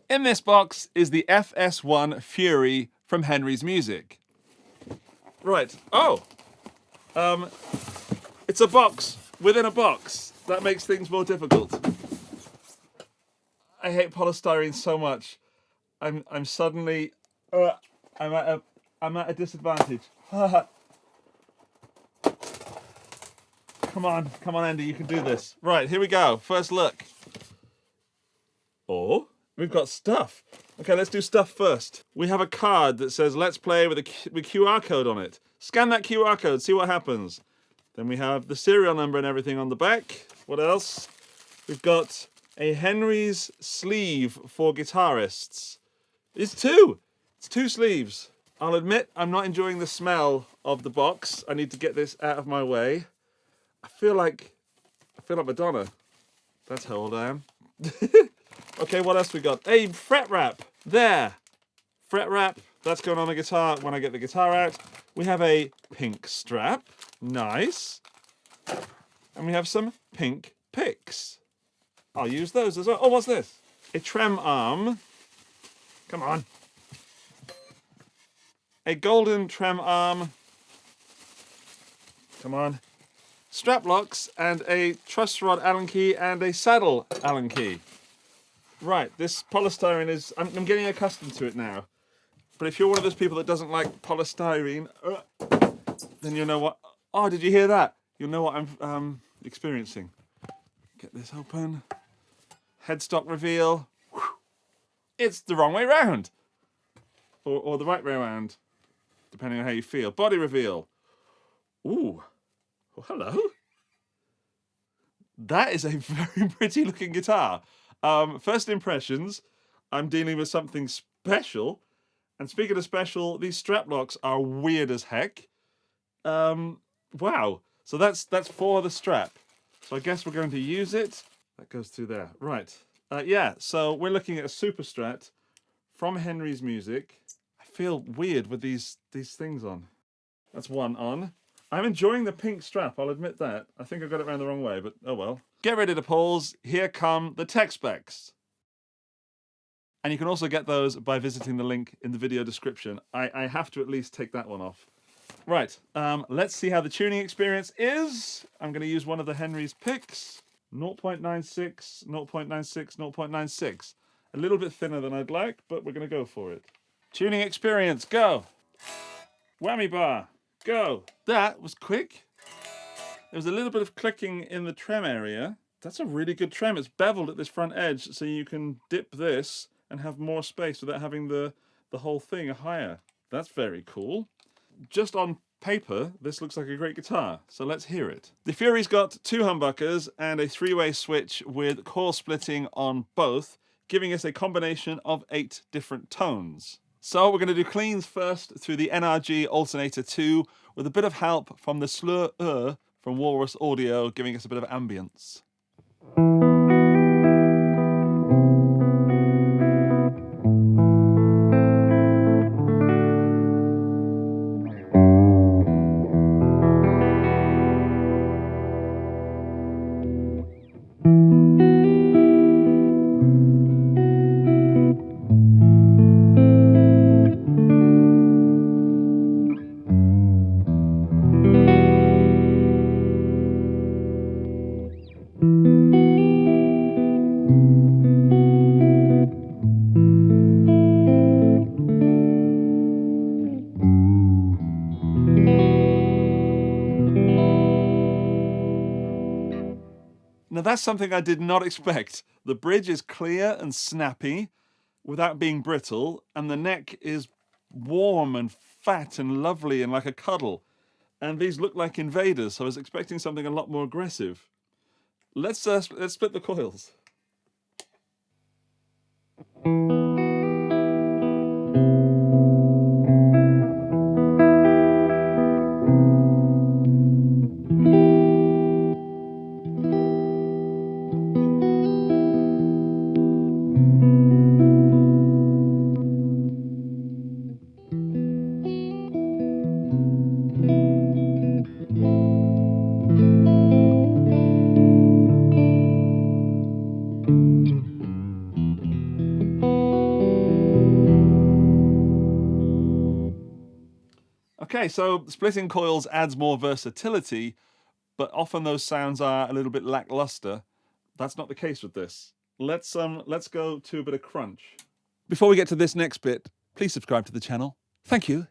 In this box is the FS1 Fury from Henry's Music. Right. Oh! It's a box within a box. That makes things more difficult. I hate polystyrene so much. I'm suddenly I'm at a disadvantage. Come on, Andy, you can do this. Right, here we go. First look. Oh, we've got stuff. Okay, let's do stuff first. We have a card that says "Let's play" with a QR code on it. Scan that QR code, see what happens. Then we have the serial number and everything on the back. What else? We've got a Henry's sleeve for guitarists. It's two sleeves. I'll admit I'm not enjoying the smell of the box. I need to get this out of my way. I feel like Madonna. That's how old I am. Okay, what else we got? A fret wrap. There. Fret wrap. That's going on the guitar when I get the guitar out. We have a pink strap. Nice. And we have some pink picks. I'll use those as well. Oh, what's this? A trem arm. Come on. A golden trem arm. Come on. Strap locks and a truss rod Allen key and a saddle Allen key. Right, this polystyrene is... I'm getting accustomed to it now. But if you're one of those people that doesn't like polystyrene, then you'll know what... Oh, did you hear that? You'll know what I'm experiencing. Get this open. Headstock reveal. Whew. It's the wrong way round. Or the right way around, depending on how you feel. Body reveal. Ooh. Oh, hello. That is a very pretty looking guitar. First impressions, I'm dealing with something special. And speaking of special, these strap locks are weird as heck. Wow. So that's for the strap. So I guess we're going to use it. That goes through there. Right. Yeah, so we're looking at a Superstrat from Henry's Music. I feel weird with these things on. That's one on. I'm enjoying the pink strap, I'll admit that. I think I got it around the wrong way, but oh well. Get ready to pause. Here come the tech specs. And you can also get those by visiting the link in the video description. I have to at least take that one off. Right, let's see how the tuning experience is. I'm going to use one of the Henry's picks. 0.96, 0.96, 0.96. A little bit thinner than I'd like, but we're going to go for it. Tuning experience, go. Whammy bar, go. That was quick. There was a little bit of clicking in the trem area. That's a really good trem. It's beveled at this front edge, so you can dip this and have more space without having the whole thing higher. That's very cool. Just on paper, this looks like a great guitar, so let's hear it. The Fury's got 2 humbuckers and a 3-way switch with coil splitting on both, giving us a combination of 8 different tones. So we're going to do cleans first through the NRG Alternator 2 with a bit of help from the Slur from Walrus Audio, giving us a bit of ambience. Now that's something I did not expect. The bridge is clear and snappy without being brittle, and the neck is warm and fat and lovely and like a cuddle. And these look like invaders, so I was expecting something a lot more aggressive. Let's split the coils. Okay, so splitting coils adds more versatility, but often those sounds are a little bit lackluster. That's not the case with this. Let's go to a bit of crunch. Before we get to this next bit, please subscribe to the channel. Thank you.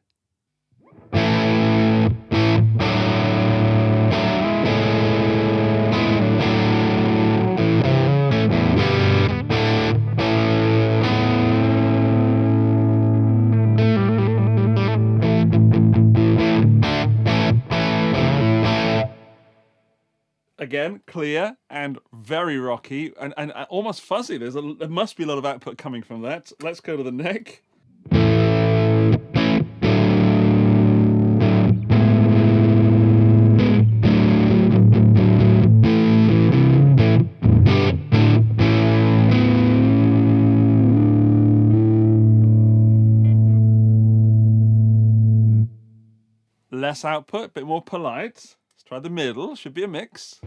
Again, clear and very rocky and almost fuzzy. There must be a lot of output coming from that. Let's go to the neck. Less output, a bit more polite. Let's try the middle, should be a mix.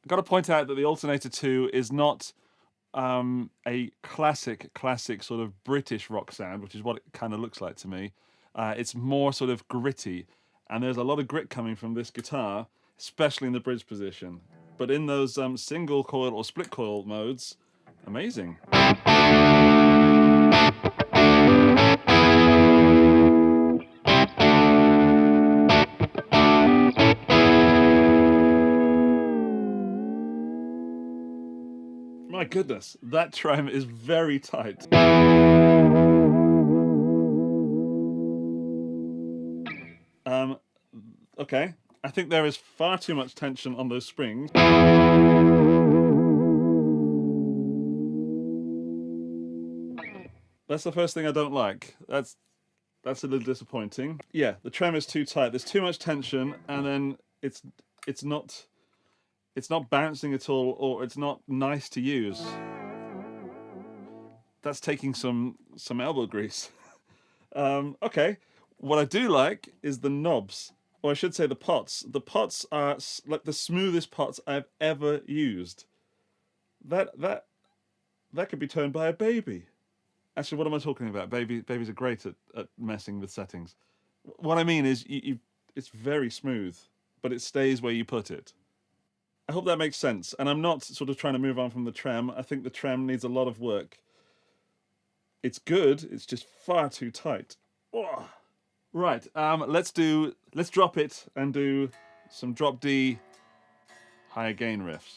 I've got to point out that the Alternator 2 is not a classic sort of British rock sound, which is what it kind of looks like to me. It's more sort of gritty, and there's a lot of grit coming from this guitar, especially in the bridge position. But in those single coil or split coil modes, amazing. My goodness, that trem is very tight. Okay, I think there is far too much tension on those springs. That's the first thing I don't like. That's a little disappointing. Yeah, the trem is too tight. There's too much tension, and then it's not bouncing at all, or it's not nice to use. That's taking some elbow grease. Okay, what I do like is the knobs, or I should say the pots. The pots are like the smoothest pots I've ever used. That could be turned by a baby. Actually, what am I talking about? Babies are great at messing with settings. What I mean is, it's very smooth, but it stays where you put it. I hope that makes sense. And I'm not sort of trying to move on from the trem. I think the trem needs a lot of work. It's good, it's just far too tight. Oh. Right, let's drop it and do some drop D higher gain riffs.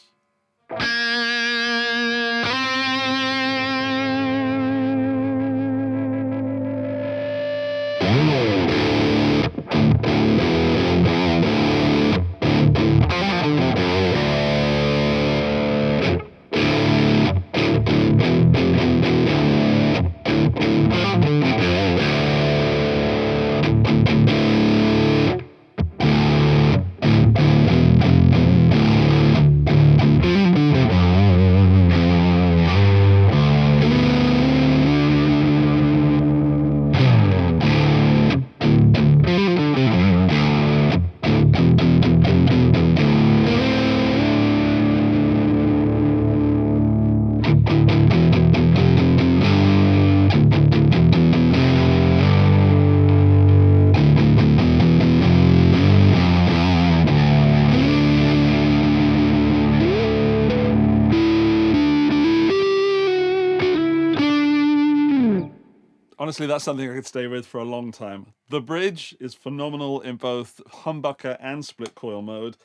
Honestly, that's something I could stay with for a long time. The bridge is phenomenal in both humbucker and split coil mode.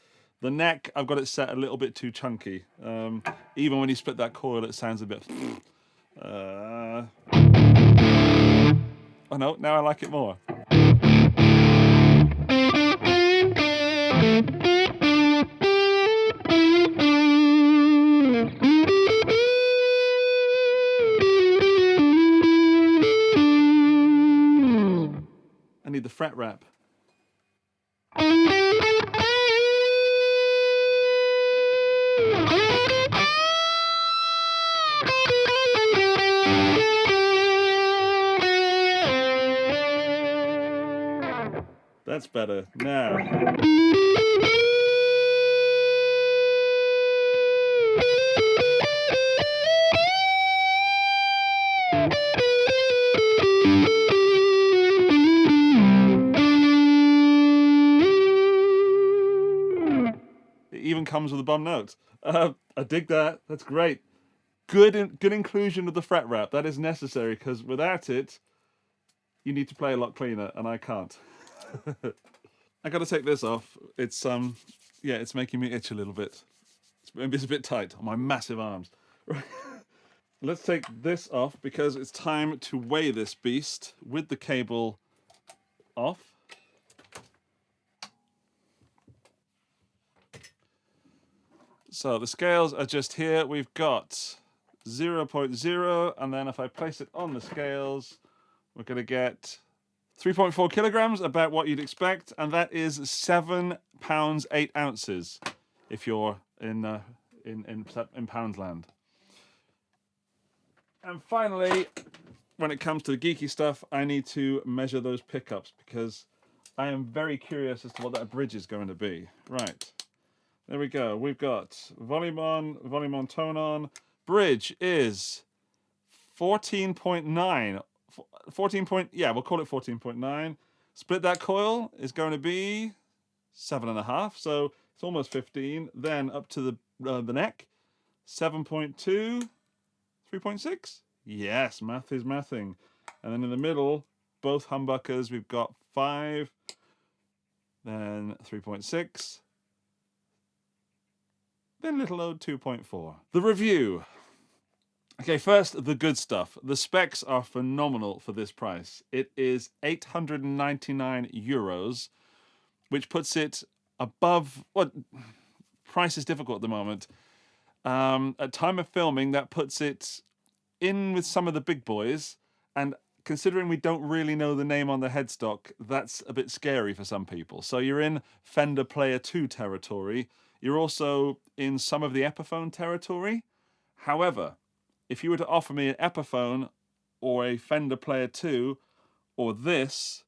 The neck, I've got it set a little bit too chunky. Even when you split that coil, it sounds a bit... Oh no, now I like it more. I need the fret wrap. That's better. Now. It even comes with a bum note. I dig that. That's great. Good inclusion of the fret wrap. That is necessary because without it, you need to play a lot cleaner, and I can't. I got to take this off. It's yeah, it's making me itch a little bit. Maybe it's a bit tight on my massive arms. Right. Let's take this off because it's time to weigh this beast with the cable off. So the scales are just here. We've got 0.0, and then if I place it on the scales, we're going to get 3.4 kilograms, about what you'd expect, and that is 7 pounds 8 ounces if you're in pounds land. And finally, when it comes to the geeky stuff, I need to measure those pickups because I am very curious as to what that bridge is going to be. Right. There we go. We've got volume on, tone on. Bridge is 14.9. 14 yeah, we'll call it 14.9. Split that coil is going to be 7.5, so it's almost 15. Then up to the neck, 7.2, 3.6. Yes, math is mathing. And then in the middle, both humbuckers, we've got 5, then 3.6. Then little old 2.4. The review. Okay, first, the good stuff. The specs are phenomenal for this price. It is 899 euros, which puts it above, well, price is difficult at the moment. At time of filming, that puts it in with some of the big boys, and considering we don't really know the name on the headstock, that's a bit scary for some people. So you're in Fender Player 2 territory. You're also in some of the Epiphone territory. However, if you were to offer me an Epiphone or a Fender Player 2 or this,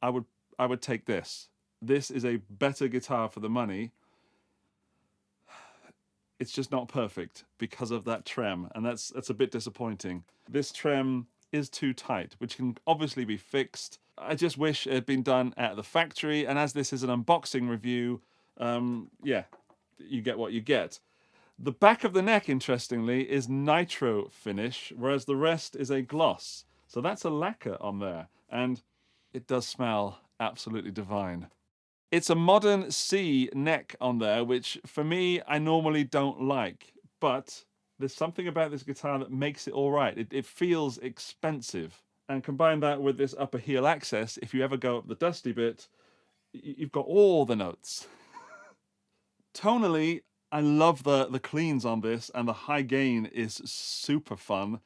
I would take this. This is a better guitar for the money. It's just not perfect because of that trem, and that's a bit disappointing. This trem is too tight, which can obviously be fixed. I just wish it had been done at the factory, and as this is an unboxing review, yeah, you get what you get. The back of the neck, interestingly, is nitro finish, whereas the rest is a gloss. So that's a lacquer on there, and it does smell absolutely divine. It's a modern C neck on there, which for me, I normally don't like, but there's something about this guitar that makes it all right. It feels expensive. And combine that with this upper heel access, if you ever go up the dusty bit, you've got all the notes. Tonally, I love the cleans on this, and the high gain is super fun.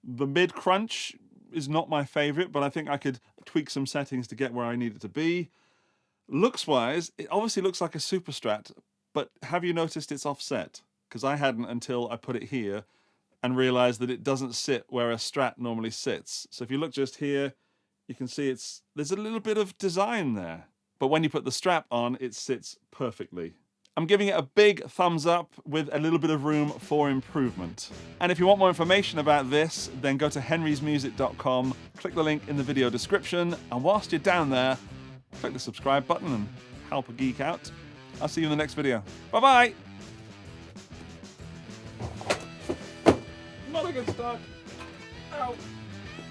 The mid crunch is not my favorite, but I think I could tweak some settings to get where I need it to be. Looks wise, it obviously looks like a Superstrat, but have you noticed it's offset? Because I hadn't until I put it here and realized that it doesn't sit where a Strat normally sits. So if you look just here, you can see there's a little bit of design there. But when you put the strap on, it sits perfectly. I'm giving it a big thumbs up with a little bit of room for improvement. And if you want more information about this, then go to henrysmusic.com, click the link in the video description, and whilst you're down there, click the subscribe button and help a geek out. I'll see you in the next video. Bye-bye! Not a good start. Ow.